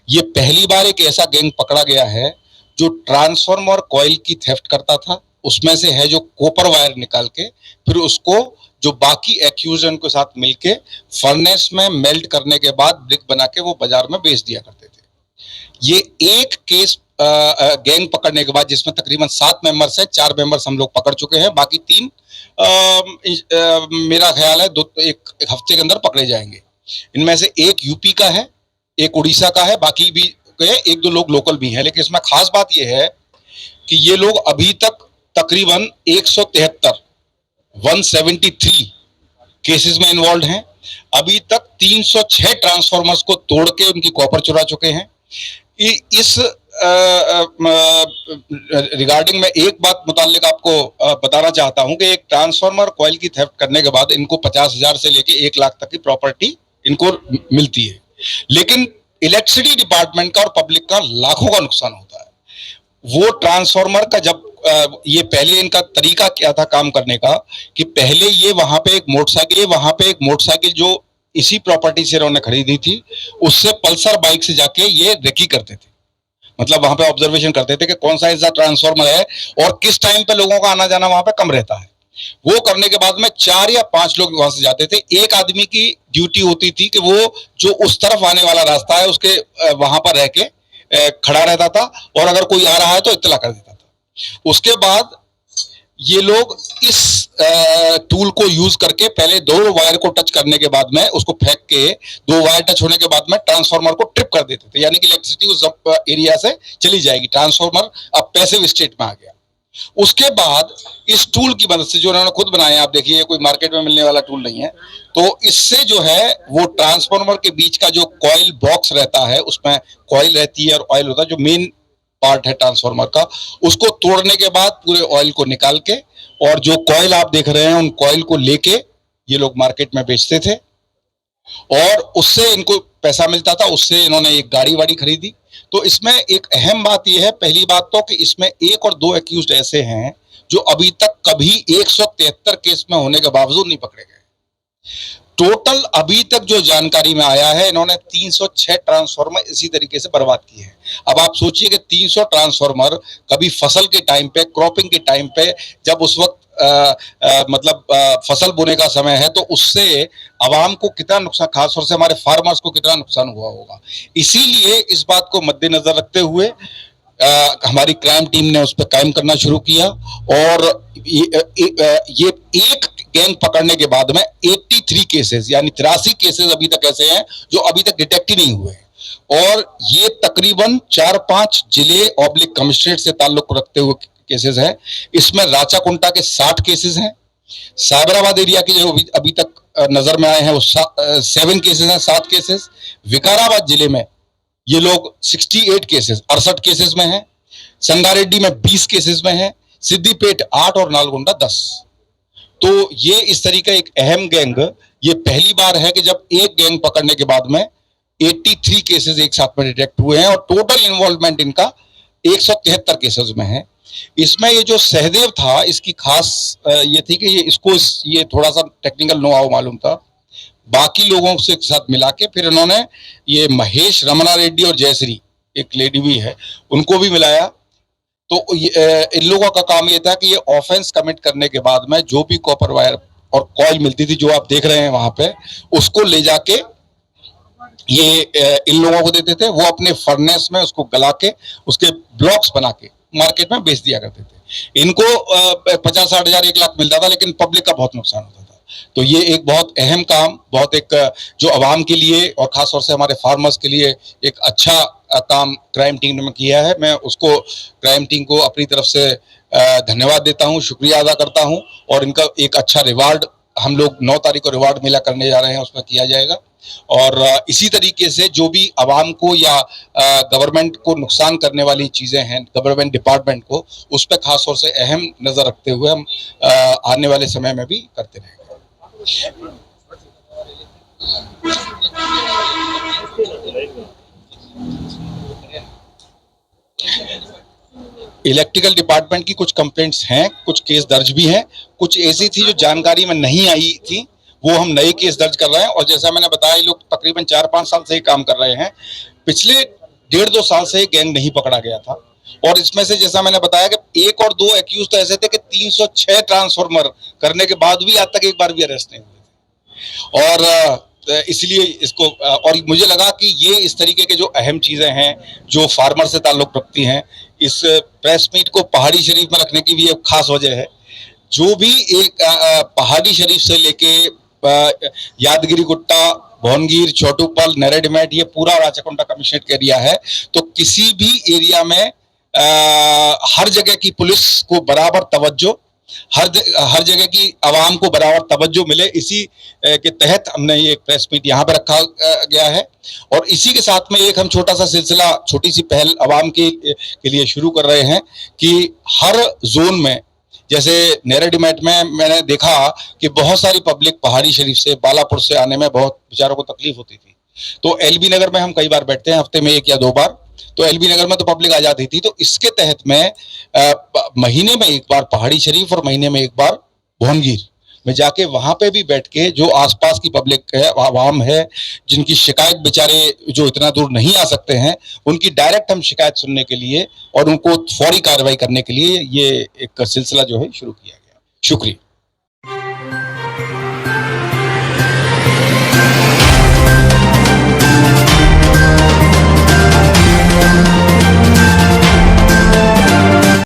ये पहली बार एक ऐसा गैंग पकड़ा गया है जो ट्रांसफार्मर कॉइल की थेफ्ट करता था, उसमें से है जो कॉपर वायर निकाल के फिर उसको जो बाकी एक्यूजन के साथ मिलके फर्नेस में मेल्ट करने के बाद ब्रिक बना के वो बाजार में बेच दिया करते थे। ये एक केस गैंग पकड़ने के बाद जिसमें तकरीबन 7 मेंबर्स हैं, 4 मेंबर्स हम लोग पकड़ चुके हैं, बाकी 3 मेरा ख्याल है एक हफ्ते के अंदर पकड़े जाएंगे। इनमें से एक यूपी का है, एक उड़ीसा का है, बाकी भी एक दो लोग लोकल भी हैं। लेकिन इसमें खास बात यह है कि ये लोग अभी तक तकरीबन 173 केसेस में इन्वॉल्व हैं। अभी तक 306 ट्रांसफार्मर्स को तोड़ के उनकी कॉपर चुरा चुके हैं। इस रिगार्डिंग में एक बात मुताल्लिक आपको बताना चाहता हूं कि एक ट्रांसफार्मर कॉइल की थेफ्ट करने के बाद इनको 50,000 से लेके 1 लाख तक की प्रॉपर्टी इनको मिलती है, लेकिन इलेक्ट्रिसिटी डिपार्टमेंट का और पब्लिक का लाखों का नुकसान होता है। वो ट्रांसफार्मर का जब ये पहले इनका तरीका क्या था काम करने का कि पहले ये वहां पे एक मोटरसाइकिल जो इसी प्रॉपर्टी से इन्होंने खरीदी थी, उससे पल्सर बाइक से जाके ये रेकी करते थे। मतलब वहां पे ऑब्जर्वेशन करते थे कि कौन सा ऐसा ट्रांसफार्मर है और किस टाइम पे लोगों का आना जाना वहां पे कम रहता है। वो करने के बाद में 4 या 5 लोग वहां से जाते थे। एक आदमी की ड्यूटी होती थी कि वो जो उस तरफ आने वाला रास्ता है उसके वहां पर रह के खड़ा रहता था और अगर कोई आ रहा है तो इत्तला कर देता था। उसके बाद ये लोग इस टूल को यूज करके पहले 2 वायर को टच करने के बाद में उसको फेंक के 2 वायर टच होने के बाद में ट्रांसफार्मर को ट्रिप कर देते थे, यानी कि इलेक्ट्रिसिटी उस एरिया से चली जाएगी। ट्रांसफार्मर अब पैसिव स्टेट में आ गया। उसके बाद इस टूल की मदद से जो उन्होंने खुद बनाया, आप देखिए कोई मार्केट में मिलने वाला टूल नहीं है, तो इससे जो है वो ट्रांसफार्मर के बीच का जो कॉइल बॉक्स रहता है उसमें कॉइल रहती है और ऑयल होता है, जो मेन पार्ट है ट्रांसफार्मर का, उसको तोड़ने के बाद पूरे ऑयल को निकाल के और जो कॉइल आप देख रहे हैं उन कॉइल को लेके ये लोग मार्केट में बेचते थे और उससे इनको पैसा मिलता था। उससे इन्होंने एक गाड़ी वाड़ी खरीदी। तो इसमें एक अहम बात यह है, पहली बात तो कि इसमें 1 और 2 एक्यूज्ड ऐसे हैं जो अभी तक कभी 173 केस में होने के बावजूद नहीं पकड़े गए। टोटल अभी तक जो जानकारी में आया है, इन्होंने 306 ट्रांसफार्मर इसी तरीके से बर्बाद किए हैं। अब आप सोचिए कि 300 ट्रांसफार्मर कभी फसल के टाइम पे, क्रॉपिंग के टाइम पे, जब उस वक्त फसल बोने का समय है, तो उससे आवाम को कितना नुकसान, खासतौर से हमारे फार्मर्स को कितना नुकसान हुआ होगा। इसीलिए इस बात को मद्देनजर रखते हुए हमारी क्राइम टीम ने उस पर कायम करना शुरू किया और ये एक गैंग पकड़ने के बाद में 83 केसेस यानी 83 केसेस अभी तक ऐसे हैं जो अभी तक डिटेक्ट ही नहीं हुए और ये तकरीबन 4-5 जिले ऑब्लिक कमिश्नरेट से ताल्लुक रखते हुए केसेस हैं। इसमें राचाकुंटा के 60 केसेस हैं। साबराबाद एरिया के जो अभी तक नजर में आए हैं वो 7 केसेस हैं, 7 केसेस। विकाराबाद जिले में ये लोग 68 केसेस 68 केसेस में हैं। संगारेड्डी में 20 केसेस में हैं। सिद्दीपेट 8 और नालगोंडा 10। तो ये इस तरीके एक अहम गैंग, ये पहली बार है कि जब एक गैंग पकड़ने के बाद में 83 केसेस एक साथ में डिटेक्ट हुए हैं और टोटल इन्वॉल्वमेंट इनका 173 केसेस में है। इसमें ये जो सहदेव था, इसकी खास ये थी कि ये थोड़ा सा टेक्निकल नो हाउ मालूम था। बाकी लोगों से साथ मिला के फिर इन्होंने ये महेश रमना रेड्डी और जयश्री, एक लेडी भी है, उनको भी मिलाया। तो इन लोगों का काम ये था कि ये ऑफेंस कमिट करने के बाद में जो भी कॉपर वायर और कॉइल मिलती थी, जो आप देख रहे हैं वहां पे, उसको ले जाके ये इन लोगों को देते थे। वो अपने फर्नेस में उसको गला के उसके ब्लॉक्स बना के मार्केट में बेच दिया करते थे। इनको 50-60 हजार 1 लाख मिलता था, लेकिन पब्लिक का बहुत नुकसान होता था। तो ये एक बहुत अहम काम, बहुत एक जो आवाम के लिए और खासतौर से हमारे फार्मर्स के लिए एक अच्छा काम क्राइम टीम ने किया है। मैं उसको क्राइम टीम को अपनी तरफ से धन्यवाद देता हूँ, शुक्रिया अदा करता हूँ और इनका एक अच्छा रिवार्ड हम लोग 9 तारीख को रिवार्ड मिला करने जा रहे हैं, उसमें किया जाएगा। और इसी तरीके से जो भी आवाम को या गवर्नमेंट को नुकसान करने वाली चीजें हैं, गवर्नमेंट डिपार्टमेंट को, उस पर खास तौर से अहम नजर रखते हुए हम आने वाले समय में भी करते रहेंगे। इलेक्ट्रिकल डिपार्टमेंट की कुछ कंप्लेंट्स हैं, कुछ केस दर्ज भी हैं, कुछ ऐसी थी जो जानकारी में नहीं आई थी, वो हम नए केस दर्ज कर रहे हैं। और जैसा मैंने बताया, ये लोग तकरीबन 4-5 साल से ही काम कर रहे हैं। पिछले 1.5-2 साल से गैंग नहीं पकड़ा गया था। और इसमें से जैसा मैंने बताया कि 1 और 2 एक्यूज तो ऐसे थे कि 306 ट्रांसफॉर्मर करने के बाद भी आज तक एक बार भी अरेस्ट नहीं हुए थे। और इसलिए इसको और मुझे लगा कि ये इस तरीके के जो अहम चीजें हैं जो फार्मर से ताल्लुक रखती हैं, इस प्रेस मीट को पहाड़ी शरीफ में रखने की भी एक खास वजह है। जो भी एक पहाड़ी शरीफ से लेके यादगिरी गुट्टा, भोनगिर, छोटूपल, नेरेडिमेट, ये पूरा राचाकोंडा कमिश्नरेट का एरिया है। तो किसी भी एरिया में हर जगह की पुलिस को बराबर तवज्जो, हर जगह की आवाम को बराबर तवज्जो मिले, इसी के तहत हमने ये एक प्रेस मीट यहाँ पे रखा गया है। और इसी के साथ में एक हम छोटा सा सिलसिला, छोटी सी पहल आवाम के लिए शुरू कर रहे हैं कि हर जोन में, जैसे नेरेडिमेट में मैंने देखा कि बहुत सारी पब्लिक पहाड़ी शरीफ से, बालापुर से आने में बहुत बेचारों को तकलीफ होती थी। तो एलबी नगर में हम कई बार बैठते हैं, हफ्ते में 1 या 2 बार, तो एलबी नगर में तो पब्लिक आ जाती थी। तो इसके तहत में महीने में 1 बार पहाड़ी शरीफ और महीने में 1 बार भोनगिर में जाके वहां पे भी बैठ के जो आसपास की पब्लिक है, आवाम है, जिनकी शिकायत बेचारे जो इतना दूर नहीं आ सकते हैं, उनकी डायरेक्ट हम शिकायत सुनने के लिए और उनको फौरी कार्रवाई करने के लिए ये एक सिलसिला जो है शुरू किया गया। शुक्रिया।